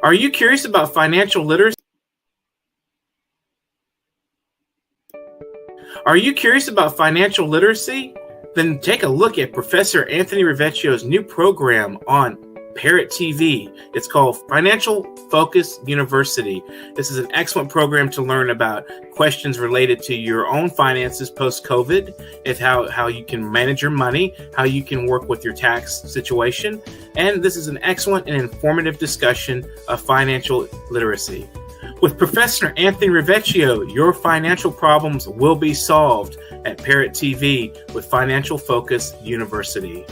Are you curious about financial literacy? Then take a look at Professor Anthony RIVIECCIO's new program on Parrot TV. It's called Financial Focus University. This is an excellent program to learn about questions related to your own finances post-COVID, if how you can manage your money, how you can work with your tax situation. And this is an excellent and informative discussion of financial literacy. With Professor Anthony RIVIECCIO, your financial problems will be solved at Parrot TV with Financial Focus University.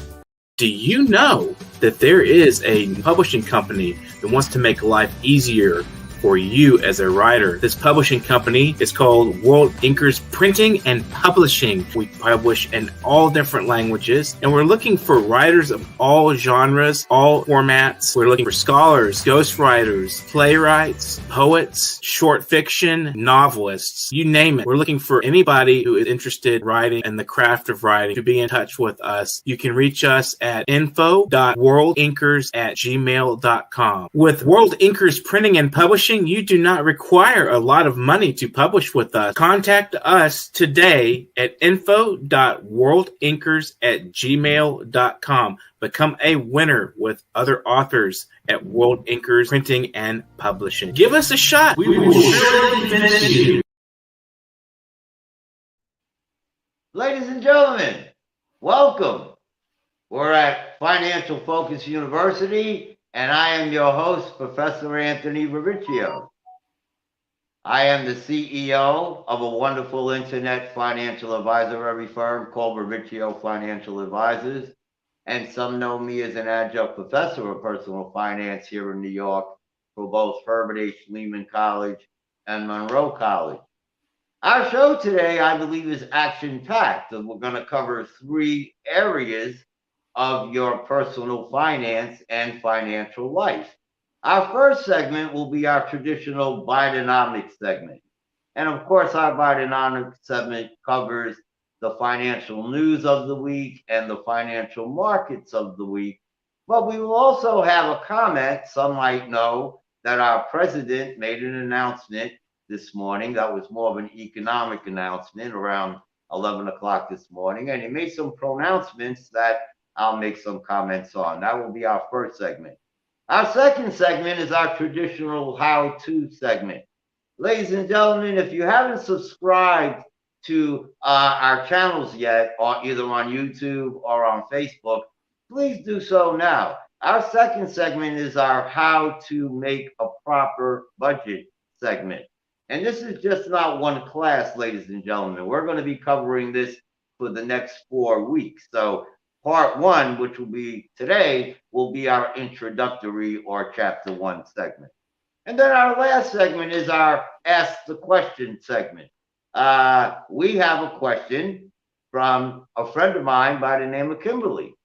Do you know that there is a publishing company that wants to make life easier for you as a writer? This publishing company is called World Inkers Printing and Publishing. We publish in all different languages, and we're looking for writers of all genres, all formats. We're looking for scholars, ghostwriters, playwrights, poets, short fiction, novelists, you name it. We're looking for anybody who is interested in writing and the craft of writing to be in touch with us. You can reach us at info.worldinkers@gmail.com. With World Inkers Printing and Publishing, you do not require a lot of money to publish with us. Contact us today at info.worldinkers@gmail.com. Become a winner with other authors at World Inkers Printing and Publishing. Give us a shot. We will surely finish you. Ladies and gentlemen, welcome. We're at Financial Focus University, and I am your host, Professor Anthony RIVIECCIO. I am the CEO of a wonderful internet financial advisory firm called RIVIECCIO Financial Advisors, and some know me as an adjunct professor of personal finance here in New York for both Herbert H. Lehman College and Monroe College. Our show today, I believe, is action-packed, and we're going to cover 3 areas of your personal finance and financial life. Our first segment will be our traditional Bidenomics segment. And of course, our Bidenomics segment covers the financial news of the week and the financial markets of the week. But we will also have a comment. Some might know that our president made an announcement this morning that was more of an economic announcement around 11 o'clock this morning. And he made some pronouncements that I'll make some comments on. That will be our first segment. Our second segment is our traditional how-to segment. Ladies and gentlemen, if you haven't subscribed to our channels yet, or either on YouTube or on Facebook, please do so now. Our second segment is our how to make a proper budget segment. And this is just not one class, ladies and gentlemen. We're going to be covering this for the next 4 weeks. So Part 1, which will be today, will be our introductory or Chapter 1 segment. And then our last segment is our Ask the Question segment. We have a question from a friend of mine by the name of Kimberly.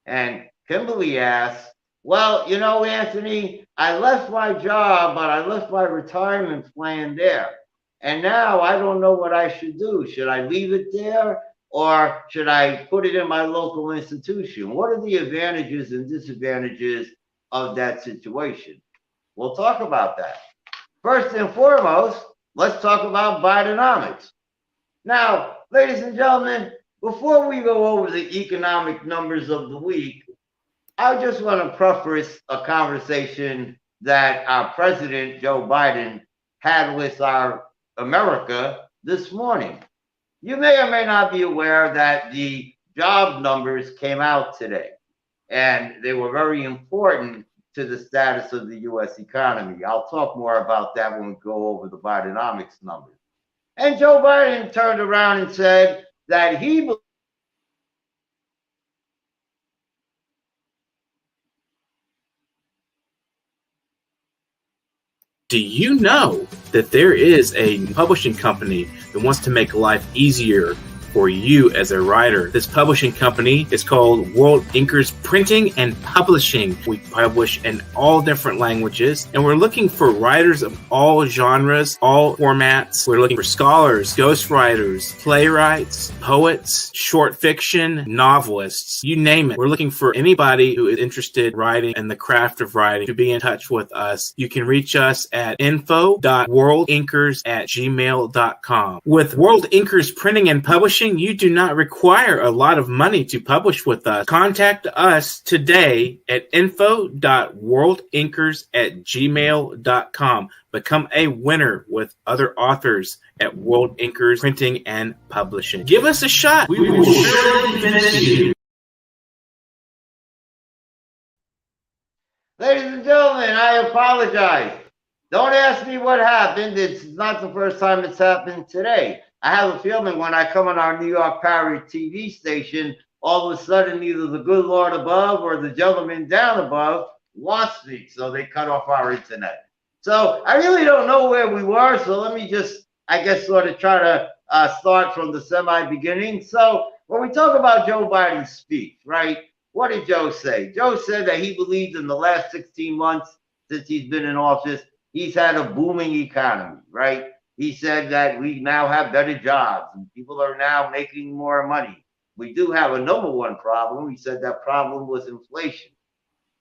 And Kimberly asks, well, you know, Anthony, I left my job, but I left my retirement plan there. And now I don't know what I should do. Should I leave it there? Or should I put it in my local institution? What are the advantages and disadvantages of that situation? We'll talk about that. First and foremost, let's talk about Bidenomics. Now, ladies and gentlemen, before we go over the economic numbers of the week, I just want to preface a conversation that our president, Joe Biden, had with our America this morning. You may or may not be aware that the job numbers came out today, and they were very important to the status of the U.S. economy. I'll talk more about that when we go over the Bidenomics numbers. And Joe Biden turned around and said that he Do you know that there is a publishing company that wants to make life easier for you as a writer. This publishing company is called World Inkers Printing and Publishing. We publish in all different languages, and we're looking for writers of all genres, all formats. We're looking for scholars, ghostwriters, playwrights, poets, short fiction, novelists, you name it. We're looking for anybody who is interested in writing and the craft of writing to be in touch with us. You can reach us at info.worldinkers@gmail.com. With World Inkers Printing and Publishing, you do not require a lot of money to publish with us. Contact us today at info.worldinkers@gmail.com. Become a winner with other authors at World Inkers Printing and Publishing. Give us a shot. We will surely finish you. Ladies and gentlemen, I apologize. Don't ask me what happened. It's not the first time it's happened today. I have a feeling when I come on our New York Parrot TV station, all of a sudden either the good Lord above or the gentleman down above wants me, so they cut off our internet. So I really don't know where we were, so let me just, I guess, sort of try to start from the semi-beginning. So when we talk about Joe Biden's speech, right, what did Joe say? Joe said that he believed in the last 16 months since he's been in office, he's had a booming economy, right? He said that we now have better jobs and people are now making more money. We do have a number one problem. He said that problem was inflation.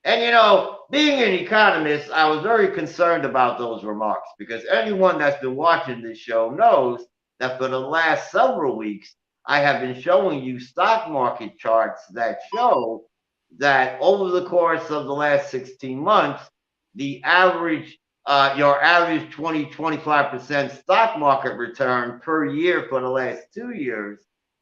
And, you know, being an economist, I was very concerned about those remarks because anyone that's been watching this show knows that for the last several weeks, I have been showing you stock market charts that show that over the course of the last 16 months, the average, your average 20-25% stock market return per year for the last 2 years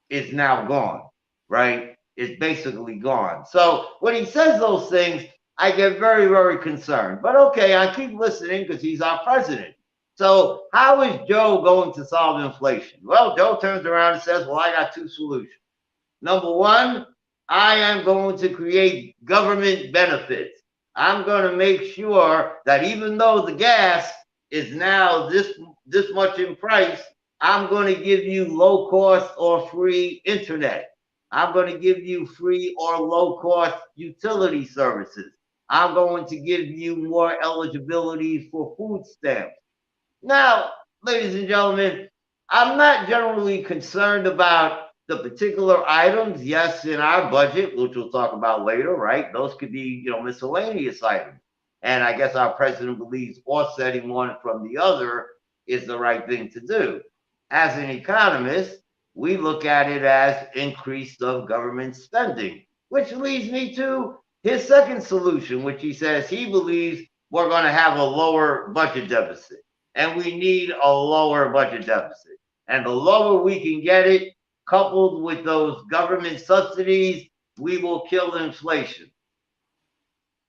is now gone, right? It's basically gone. So when he says those things, I get very, very concerned. But okay, I keep listening because he's our president. So how is Joe going to solve inflation? Well, Joe turns around and says, well, I got two solutions. Number one, I am going to create government benefits. I'm going to make sure that even though the gas is now this much in price, I'm going to give you low cost or free internet. I'm going to give you free or low cost utility services. I'm going to give you more eligibility for food stamps. Now, ladies and gentlemen, I'm not generally concerned about the particular items. Yes, in our budget, which we'll talk about later, right? Those could be, you know, miscellaneous items. And I guess our president believes offsetting one from the other is the right thing to do. As an economist, we look at it as increase of government spending, which leads me to his second solution, which he says he believes we're going to have a lower budget deficit. And we need a lower budget deficit. And the lower we can get it, coupled with those government subsidies, we will kill inflation.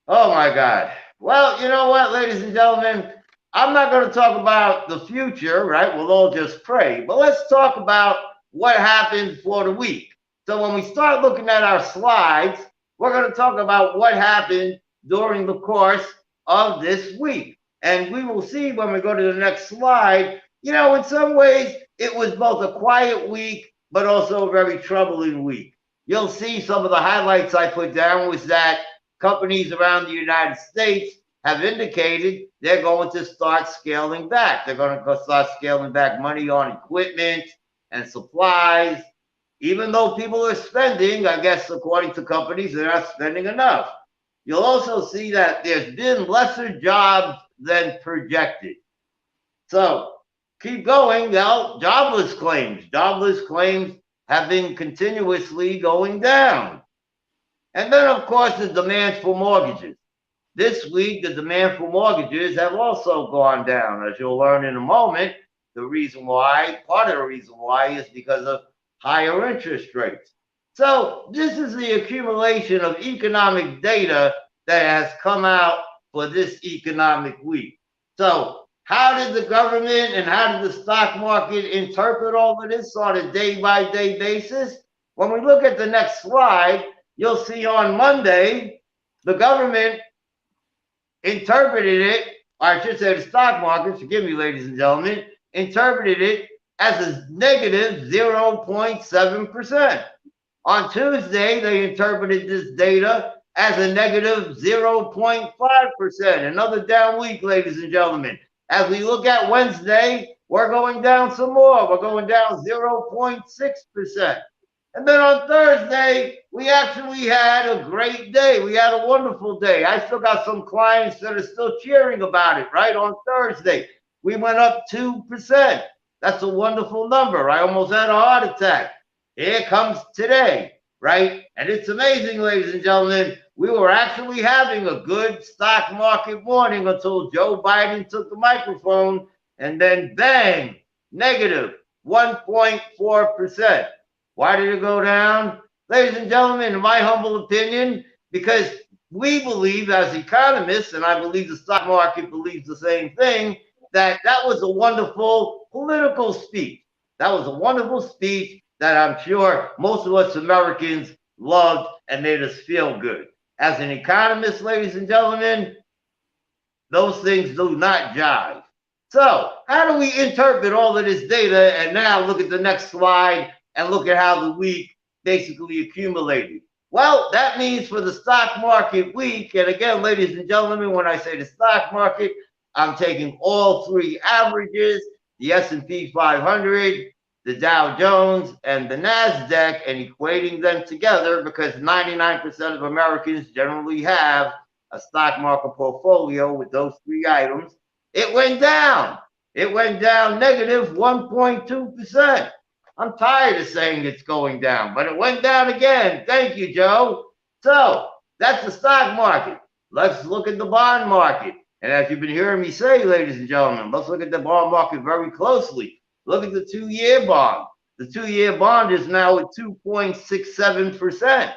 Oh my God. Well, you know what, ladies and gentlemen, I'm not going to talk about the future, right? We'll all just pray. But let's talk about what happened for the week. So when we start looking at our slides, we're going to talk about what happened during the course of this week. And we will see when we go to the next slide, you know, in some ways, it was both a quiet week, but also a very troubling week. You'll see some of the highlights I put down was that companies around the United States have indicated they're going to start scaling back. They're going to start scaling back money on equipment and supplies. Even though people are spending, I guess, according to companies, they're not spending enough. You'll also see that there's been lesser jobs than projected. So keep going. Now, jobless claims have been continuously going down. And then, of course, the demand for mortgages. This week, the demand for mortgages have also gone down. As you'll learn in a moment, the reason why, part of the reason why is because of higher interest rates. So this is the accumulation of economic data that has come out for this economic week. So how did the government and how did the stock market interpret all of this on a day-by-day basis? When we look at the next slide, you'll see on Monday, the government interpreted it, or I should say the stock market, forgive me, ladies and gentlemen, interpreted it as a negative 0.7%. On Tuesday, they interpreted this data as a negative 0.5%. Another down week, ladies and gentlemen. As we look at Wednesday, we're going down some more. We're going down 0.6%. And then on Thursday, we actually had a great day. We had a wonderful day. I still got some clients that are still cheering about it, right? On Thursday, we went up 2%. That's a wonderful number. I almost had a heart attack. Here comes today, right? And it's amazing, ladies and gentlemen. We were actually having a good stock market morning until Joe Biden took the microphone, and then bang, negative 1.4%. Why did it go down? Ladies and gentlemen, in my humble opinion, because we believe as economists, and I believe the stock market believes the same thing, that was a wonderful political speech. That was a wonderful speech that I'm sure most of us Americans loved and made us feel good. As an economist, ladies and gentlemen, those things do not jive. So how do we interpret all of this data? And now look at the next slide and look at how the week basically accumulated. Well, that means for the stock market week, and again, ladies and gentlemen, when I say the stock market, I'm taking all three averages, the S&P 500, the Dow Jones, and the NASDAQ, and equating them together because 99% of Americans generally have a stock market portfolio with those three items. It went down. It went down negative 1.2%. I'm tired of saying it's going down, but it went down again. Thank you, Joe. So that's the stock market. Let's look at the bond market. And as you've been hearing me say, ladies and gentlemen, let's look at the bond market very closely. Look at the 2-year bond. The 2-year bond is now at 2.67%.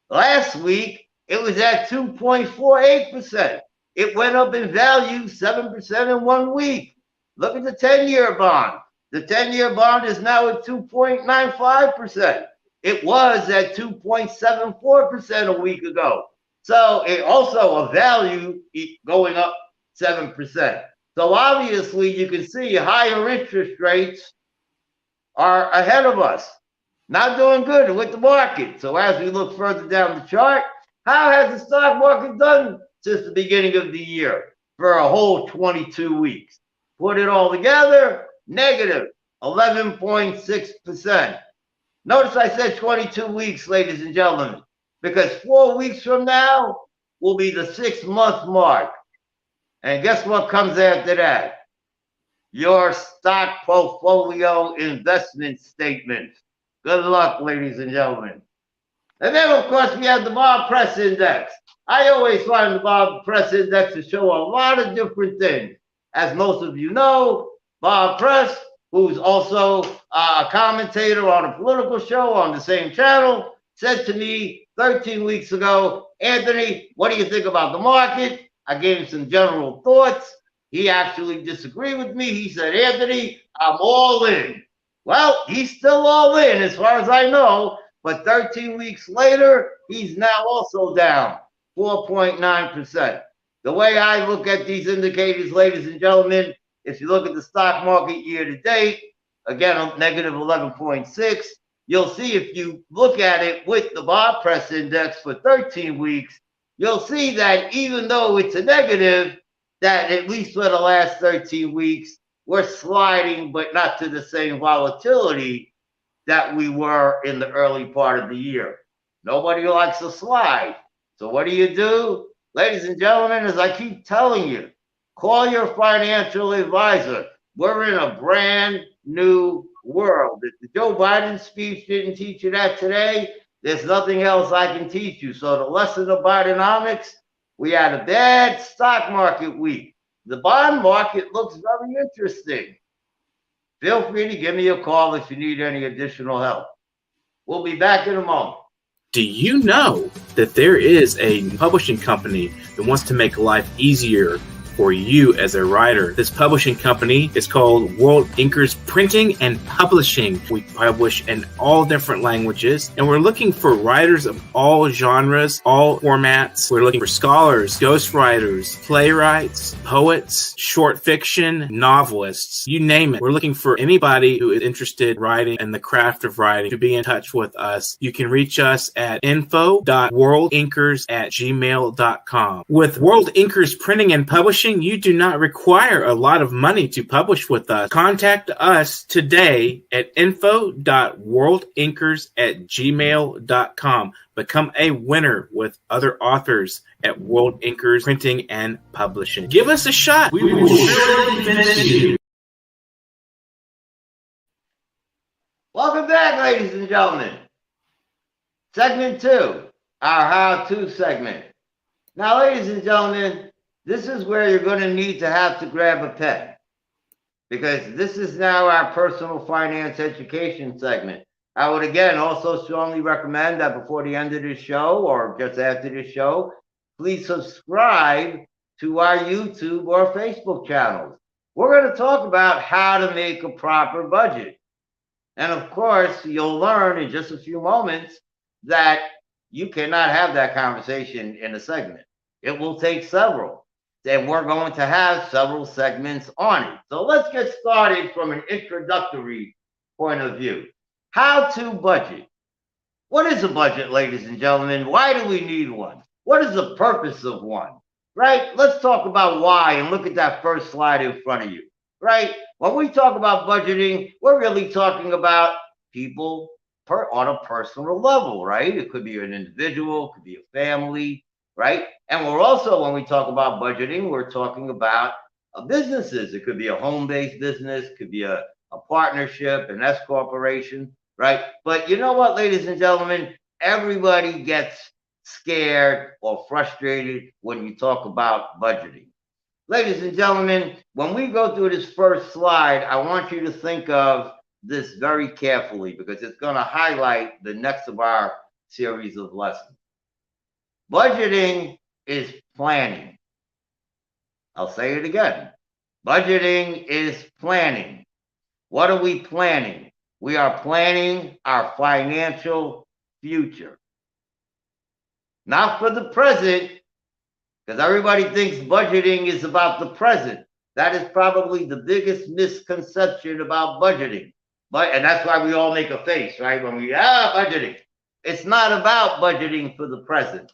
Last week, it was at 2.48%. It went up in value 7% in 1 week. Look at the 10-year bond. The 10-year bond is now at 2.95%. It was at 2.74% a week ago. So it also a value going up 7%. So obviously you can see higher interest rates are ahead of us. Not doing good with the market. So as we look further down the chart, how has the stock market done since the beginning of the year for a whole 22 weeks? Put it all together, negative 11.6%. Notice I said 22 weeks, ladies and gentlemen, because 4 weeks from now will be the 6-month mark. And guess what comes after that? Your stock portfolio investment statement. Good luck, ladies and gentlemen. And then, of course, we have the Bob Press Index. I always find the Bob Press Index to show a lot of different things. As most of you know, Bob Press, who's also a commentator on a political show on the same channel, said to me 13 weeks ago, Anthony, what do you think about the market? I gave him some general thoughts. He actually disagreed with me. He said, Anthony, I'm all in. Well, he's still all in as far as I know, but 13 weeks later, he's now also down 4.9%. The way I look at these indicators, ladies and gentlemen, if you look at the stock market year to date, again, negative 11.6, you'll see if you look at it with the Bob Press Index for 13 weeks, you'll see that even though it's a negative, that at least for the last 13 weeks, we're sliding, but not to the same volatility that we were in the early part of the year. Nobody likes to slide. So what do? Ladies and gentlemen, as I keep telling you, call your financial advisor. We're in a brand new world. If the Joe Biden speech didn't teach you that today, there's nothing else I can teach you. So the lesson of Bidenomics, we had a bad stock market week. The bond market looks very interesting. Feel free to give me a call if you need any additional help. We'll be back in a moment. Do you know that there is a publishing company that wants to make life easier for you as a writer. This publishing company is called World Inkers Printing and Publishing. We publish in all different languages, and we're looking for writers of all genres, all formats. We're looking for scholars, ghostwriters, playwrights, poets, short fiction, novelists, you name it. We're looking for anybody who is interested in writing and the craft of writing to be in touch with us. You can reach us at info.worldinkers@gmail.com. With World Inkers Printing and Publishing, you do not require a lot of money to publish with us. Contact us today at info.worldinkers@gmail.com. Become a winner with other authors at World Inkers Printing and Publishing. Give us a shot. We will surely finish you. Welcome back, ladies and gentlemen. Segment 2, our how-to segment. Now, ladies and gentlemen, this is where you're going to need to have to grab a pen, because this is now our personal finance education segment. I would again also strongly recommend that before the end of this show or just after this show, please subscribe to our YouTube or Facebook channels. We're going to talk about how to make a proper budget. And of course, you'll learn in just a few moments that you cannot have that conversation in a segment. It will take several. And we're going to have several segments on it. So let's get started from an introductory point of view. How to budget. What is a budget, ladies and gentlemen? Why do we need one? What is the purpose of one? Right? Let's talk about why and look at that first slide in front of you. Right? When we talk about budgeting, we're really talking about people on a personal level, right? It could be an individual, it could be a family, right? And we're also, when we talk about budgeting, we're talking about businesses. It could be a home-based business, it could be a partnership, an S corporation, right? But you know what, ladies and gentlemen, everybody gets scared or frustrated when you talk about budgeting. Ladies and gentlemen, when we go through this first slide, I want you to think of this very carefully, because it's going to highlight the next of our series of lessons. Budgeting is planning. I'll say it again. Budgeting is planning. What are we planning? We are planning our financial future. Not for the present, because everybody thinks budgeting is about the present. That is probably the biggest misconception about budgeting. And that's why we all make a face, right? When we, budgeting. It's not about budgeting for the present.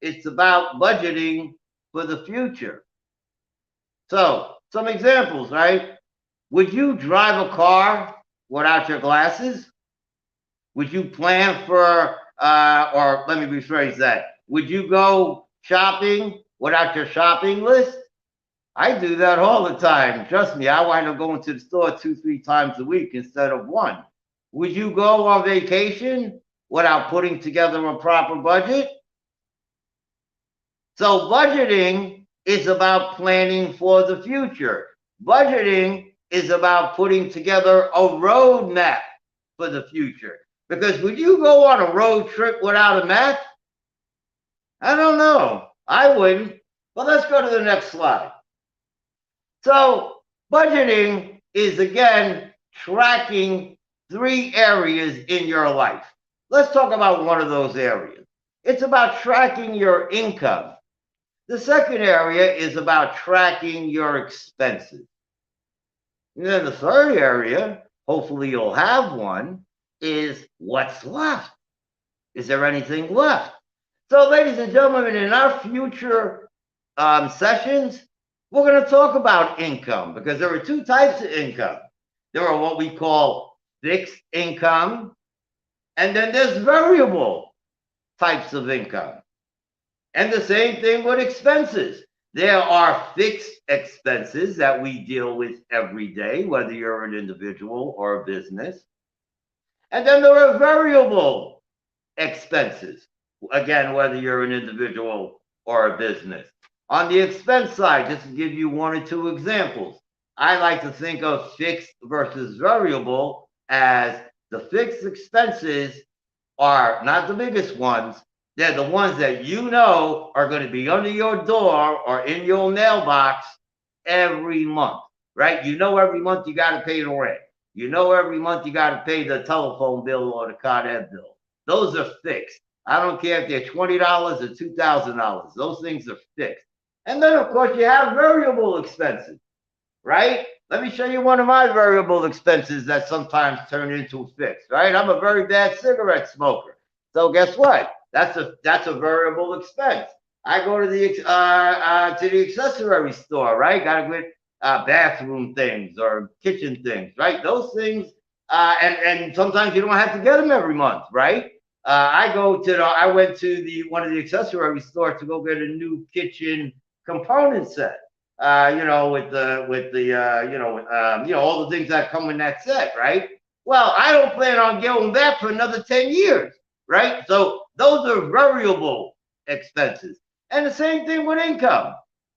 It's about budgeting for the future. So, some examples, right? Would you drive a car without your glasses? Would you plan for, or let me rephrase that. Would you go shopping without your shopping list? I do that all the time. Trust me, I wind up going to the store 2-3 times a week instead of one. Would you go on vacation without putting together a proper budget? So budgeting is about planning for the future. Budgeting is about putting together a roadmap for the future. Because would you go on a road trip without a map? I don't know. I wouldn't. But let's go to the next slide. So budgeting is, again, tracking 3 areas in your life. Let's talk about one of those areas. It's about tracking your income. The second area is about tracking your expenses. And then the third area, hopefully you'll have one, is what's left. Is there anything left? So, ladies and gentlemen, in our future sessions, we're going to talk about income, because there are 2 types of income. There are what we call fixed income, and then there's variable types of income. And the same thing with expenses. There are fixed expenses that we deal with every day, whether you're an individual or a business. And then there are variable expenses, again, whether you're an individual or a business. On the expense side, just to give you 1 or 2 examples, I like to think of fixed versus variable as the fixed expenses are not the biggest ones. They're the ones that you know are going to be under your door or in your mailbox every month, right? You know every month you got to pay the rent. You know every month you got to pay the telephone bill or the Con Ed bill. Those are fixed. I don't care if they're $20 or $2,000. Those things are fixed. And then, of course, you have variable expenses, right? Let me show you one of my variable expenses that sometimes turn into fixed, right? I'm a very bad cigarette smoker. So guess what? That's a variable expense. I go to the accessory store, right? Got to get bathroom things or kitchen things, right? Those things, and sometimes you don't have to get them every month, right? I went to one of the accessory stores to go get a new kitchen component set. All the things that come in that set, right? Well, I don't plan on going back for another 10 years, right? So those are variable expenses. And the same thing with income,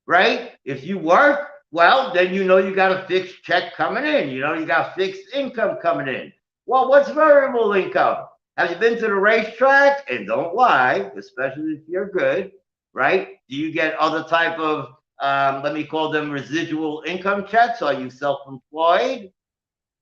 right? If you work, well, then you know you got a fixed check coming in. You know you got fixed income coming in. Well, what's variable income? Have you been to the racetrack? And don't lie, especially if you're good, right? Do you get other type of let me call them residual income checks? Are you self-employed?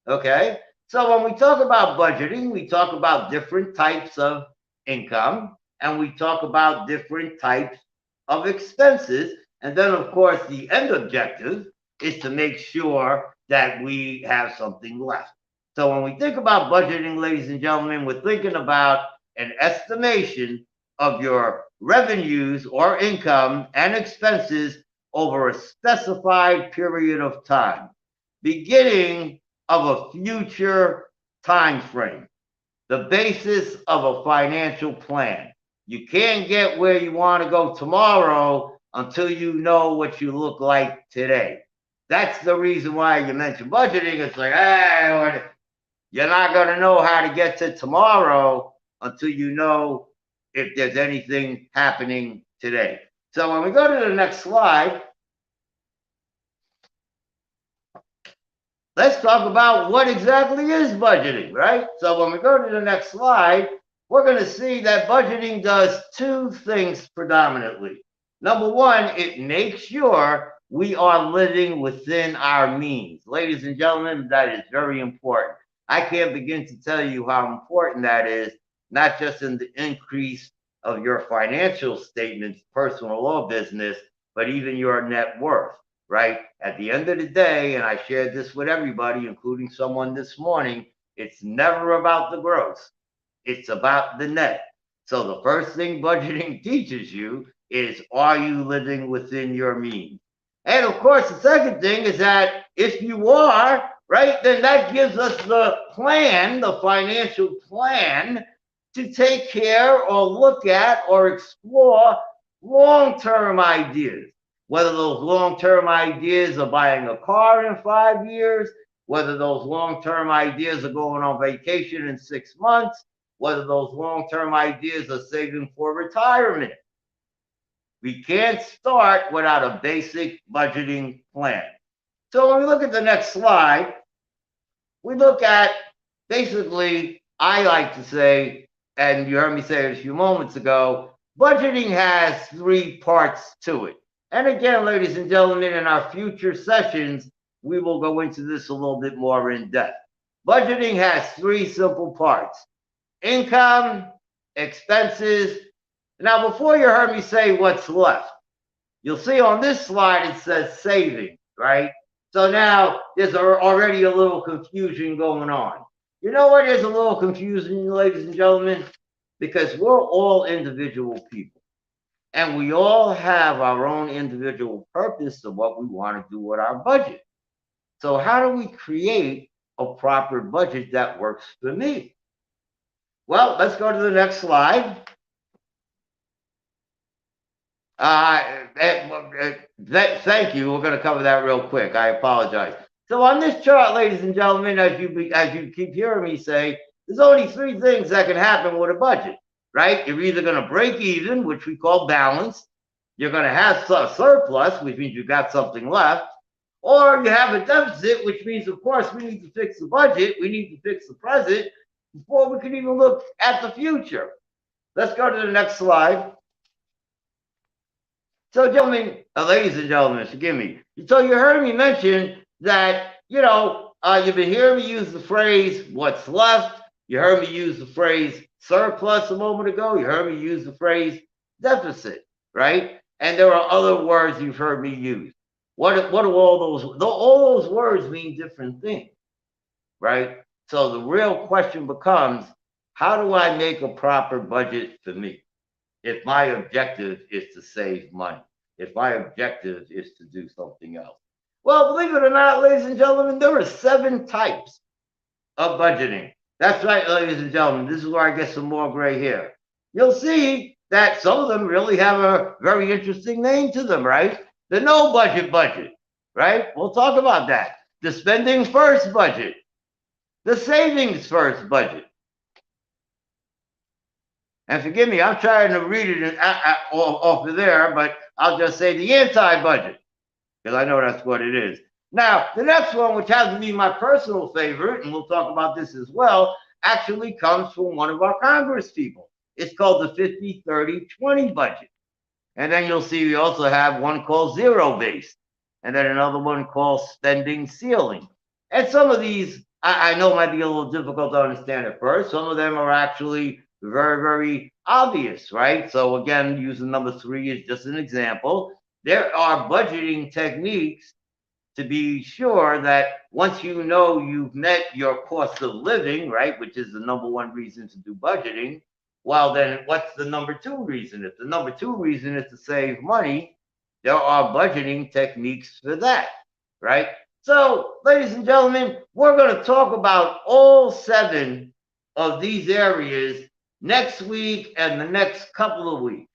Okay. So when we talk about budgeting, we talk about different types of income and we talk about different types of expenses. And then, of course, the end objective is to make sure that we have something left. So when we think about budgeting, ladies and gentlemen, we're thinking about an estimation of your revenues or income and expenses over a specified period of time, beginning of a future time frame, the basis of a financial plan. You can't get where you want to go tomorrow until you know what you look like today. That's the reason why you mentioned budgeting. It's like, hey, you're not going to know how to get to tomorrow until you know if there's anything happening today. So when we go to the next slide, let's talk about what exactly is budgeting, right? So when we go to the next slide, we're going to see that budgeting does two things predominantly. Number one, it makes sure we are living within our means. Ladies and gentlemen, that is very important. I can't begin to tell you how important that is, not just in the increase of your financial statements, personal or business, but even your net worth, right? At the end of the day, and I shared this with everybody, including someone this morning, it's never about the gross. It's about the net. So the first thing budgeting teaches you is, are you living within your means? And of course, the second thing is that if you are, right, then that gives us the plan, the financial plan to take care or look at or explore long-term ideas. Whether those long-term ideas are buying a car in 5 years, whether those long-term ideas are going on vacation in 6 months, whether those long-term ideas are saving for retirement. We can't start without a basic budgeting plan. So when we look at the next slide, we look at basically, I like to say, and you heard me say it a few moments ago, budgeting has 3 parts to it. And again, ladies and gentlemen, in our future sessions, we will go into this a little bit more in depth. Budgeting has 3 simple parts: income, expenses. Now, before you heard me say what's left, you'll see on this slide it says savings, right? So now there's already a little confusion going on. You know what is a little confusing, ladies and gentlemen? Because we're all individual people. And we all have our own individual purpose of what we want to do with our budget. So how do we create a proper budget that works for me? Well, let's go to the next slide. Thank you. We're going to cover that real quick. I apologize. So on this chart, ladies and gentlemen, as you keep hearing me say, there's only 3 things that can happen with a budget, right? You're either going to break even, which we call balance. You're going to have a surplus, which means you got something left. Or you have a deficit, which means, of course, we need to fix the budget. We need to fix the present before we can even look at the future. Let's go to the next slide. So, gentlemen, ladies and gentlemen, forgive me. So you heard me mention that, you've been hearing me use the phrase, what's left. You heard me use the phrase surplus a moment ago. You heard me use the phrase deficit, right? And there are other words you've heard me use. What do all those? All those words mean different things, right? So the real question becomes, how do I make a proper budget for me if my objective is to save money, if my objective is to do something else? Well, believe it or not, ladies and gentlemen, there are 7 types of budgeting. That's right, ladies and gentlemen. This is where I get some more gray hair. You'll see that some of them really have a very interesting name to them, right? The no budget, right? We'll talk about that. The spending first budget, the savings first budget. And forgive me, I'm trying to read it off of there, but I'll just say the anti-budget, because I know that's what it is. Now, the next one, which has to be my personal favorite, and we'll talk about this as well, actually comes from one of our Congress people. It's called the 50-30-20 budget. And then you'll see we also have one called zero-based, and then another one called spending ceiling. And some of these, I know might be a little difficult to understand at first. Some of them are actually very, very obvious, right? So again, using number 3 is just an example. There are budgeting techniques to be sure that once you know you've met your cost of living, right, which is the number 1 reason to do budgeting, well, then what's the number 2 reason? If the number 2 reason is to save money, there are budgeting techniques for that, right? So, ladies and gentlemen, we're going to talk about all 7 of these areas next week and the next couple of weeks.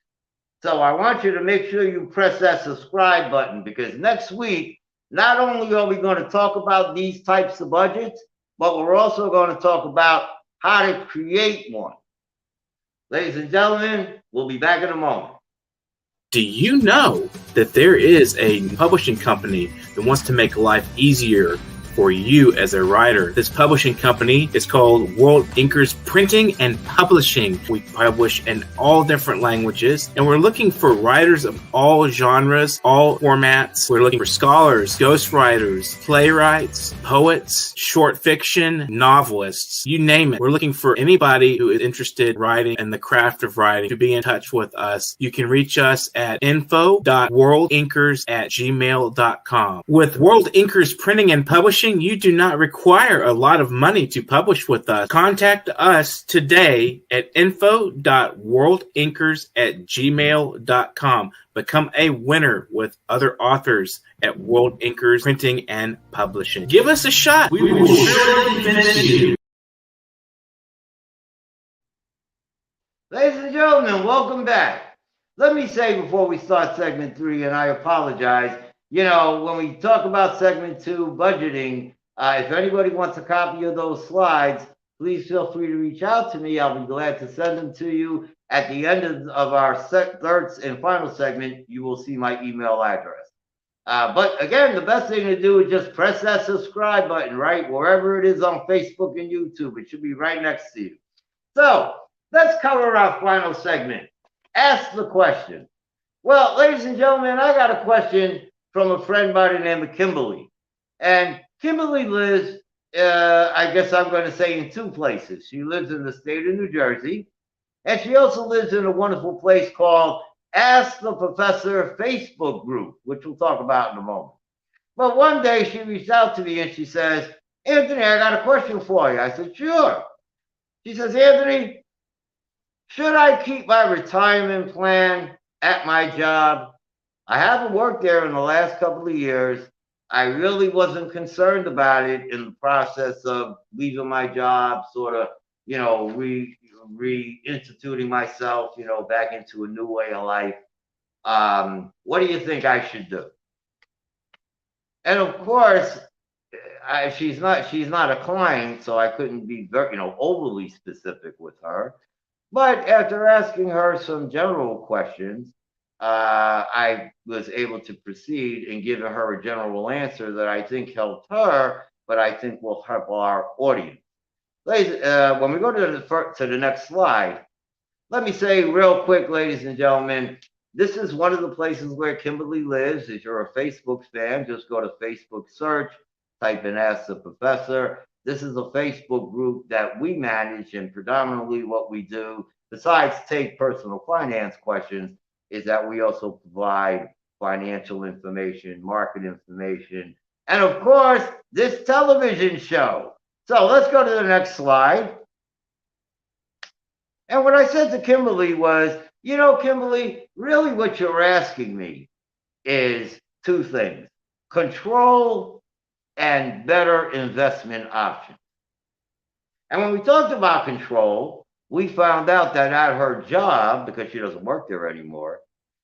So I want you to make sure you press that subscribe button, because next week, not only are we going to talk about these types of budgets, but we're also going to talk about how to create one. Ladies and gentlemen, we'll be back in a moment. Do you know that there is a publishing company that wants to make life easier for you as a writer? This publishing company is called World Inkers Printing and Publishing. We publish in all different languages, and we're looking for writers of all genres, all formats. We're looking for scholars, ghostwriters, playwrights, poets, short fiction, novelists, you name it. We're looking for anybody who is interested in writing and the craft of writing to be in touch with us. You can reach us at info.worldinkers@gmail.com. With World Inkers Printing and Publishing, you do not require a lot of money to publish with us. Contact us today at info.worldinkers@gmail.com. Become a winner with other authors at World Inkers Printing and Publishing. Give us a shot. We will surely finish you. Ladies and gentlemen, welcome back. Let me say before we start segment 3, and I apologize, when we talk about segment 2, budgeting, if anybody wants a copy of those slides, please feel free to reach out to me. I'll be glad to send them to you. At the end of our third and final segment, you will see my email address. But again, the best thing to do is just press that subscribe button, right? Wherever it is on Facebook and YouTube, it should be right next to you. So let's cover our final segment. Ask the question. Well, ladies and gentlemen, I got a question from a friend by the name of Kimberly. And Kimberly lives, I guess I'm going to say, in 2 places. She lives in the state of New Jersey, and she also lives in a wonderful place called Ask the Professor Facebook group, which we'll talk about in a moment. But one day she reached out to me and she says, Anthony, I got a question for you. I said, sure. She says, Anthony, should I keep my retirement plan at my job? I haven't worked there in the last couple of years. I really wasn't concerned about it in the process of leaving my job, sort of, reinstituting myself, back into a new way of life. What do you think I should do? And of course, she's not a client, so I couldn't be very, overly specific with her. But after asking her some general questions, I was able to proceed and give her a general answer that I think helped her, but I think will help our audience. Ladies, when we go to the next slide, let me say real quick, ladies and gentlemen, This is one of the places where Kimberly lives. If you're a Facebook fan, just go to Facebook search, type in Ask the Professor. This is a Facebook group that we manage, and predominantly what we do, besides take personal finance questions, is that we also provide financial information, market information, and of course, this television show. So let's go to the next slide. And what I said to Kimberly was, Kimberly, really what you're asking me is two things: control and better investment options. And when we talked about control, we found out that at her job, because she doesn't work there anymore,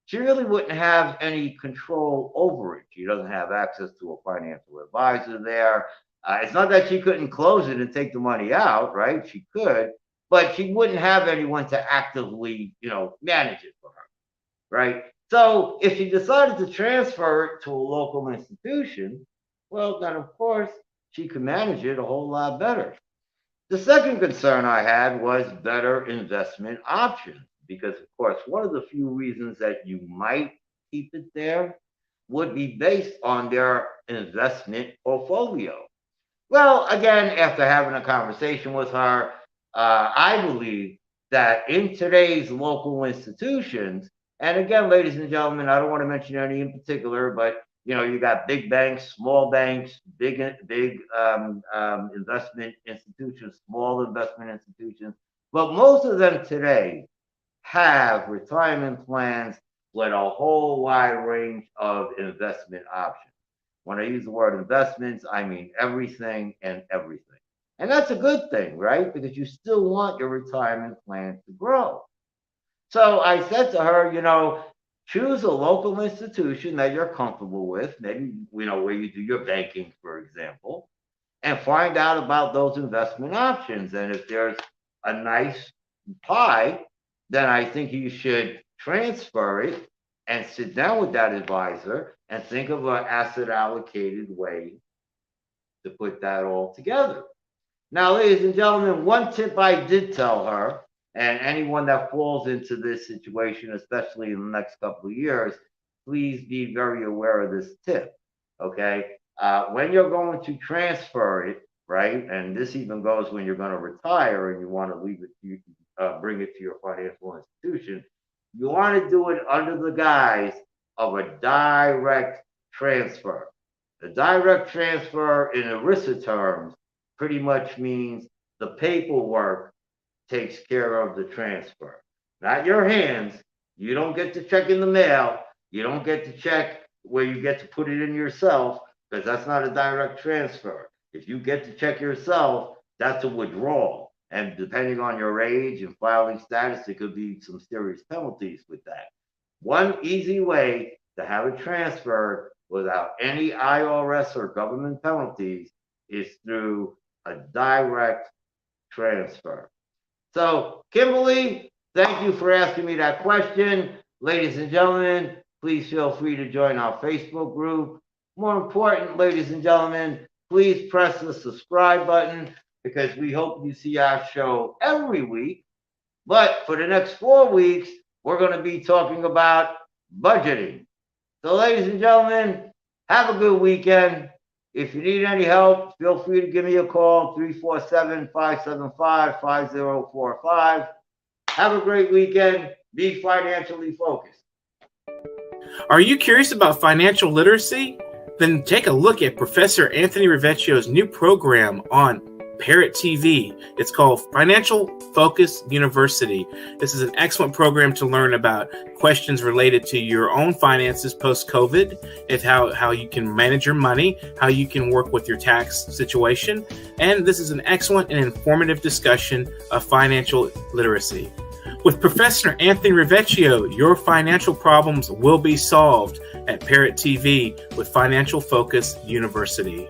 she really wouldn't have any control over it. She doesn't have access to a financial advisor there. It's not that she couldn't close it and take the money out, right? She could, but she wouldn't have anyone to actively, manage it for her, right? So if she decided to transfer it to a local institution, well, then of course she could manage it a whole lot better. The second concern I had was better investment options, because of course, one of the few reasons that you might keep it there would be based on their investment portfolio. Well, again, after having a conversation with her, I believe that in today's local institutions, and again, ladies and gentlemen, I don't want to mention any in particular, but you got big banks, small banks, big investment institutions, small investment institutions, but most of them today have retirement plans with a whole wide range of investment options. When I use the word investments, I mean everything and everything. And that's a good thing, right? Because you still want your retirement plan to grow. So I said to her, choose a local institution that you're comfortable with, maybe, where you do your banking, for example, and find out about those investment options. And if there's a nice pie, then I think you should transfer it and sit down with that advisor and think of an asset allocated way to put that all together. Now, ladies and gentlemen, one tip I did tell her, and anyone that falls into this situation, especially in the next couple of years, please be very aware of this tip, okay? When you're going to transfer it, right, and this even goes when you're going to retire and you want to leave it, bring it to your financial institution, you want to do it under the guise of a direct transfer. The direct transfer in ERISA terms pretty much means the paperwork takes care of the transfer. Not your hands. You don't get the check in the mail. You don't get the check where you get to put it in yourself, because that's not a direct transfer. If you get the check yourself, that's a withdrawal. And depending on your age and filing status, there could be some serious penalties with that. One easy way to have it transferred without any IRS or government penalties is through a direct transfer. So, Kimberly, thank you for asking me that question. Ladies and gentlemen, please feel free to join our Facebook group. More important, ladies and gentlemen, please press the subscribe button, because we hope you see our show every week. But for the next 4 weeks, we're going to be talking about budgeting. So, ladies and gentlemen, have a good weekend. If you need any help, feel free to give me a call, 347-575-5045. Have a great weekend. Be financially focused. Are you curious about financial literacy? Then take a look at Professor Anthony RIVIECCIO's new program on Parrot TV. It's called Financial Focus University. This is an excellent program to learn about questions related to your own finances post-COVID, and how you can manage your money, how you can work with your tax situation. And this is an excellent and informative discussion of financial literacy. With Professor Anthony RIVIECCIO, your financial problems will be solved at Parrot TV with Financial Focus University.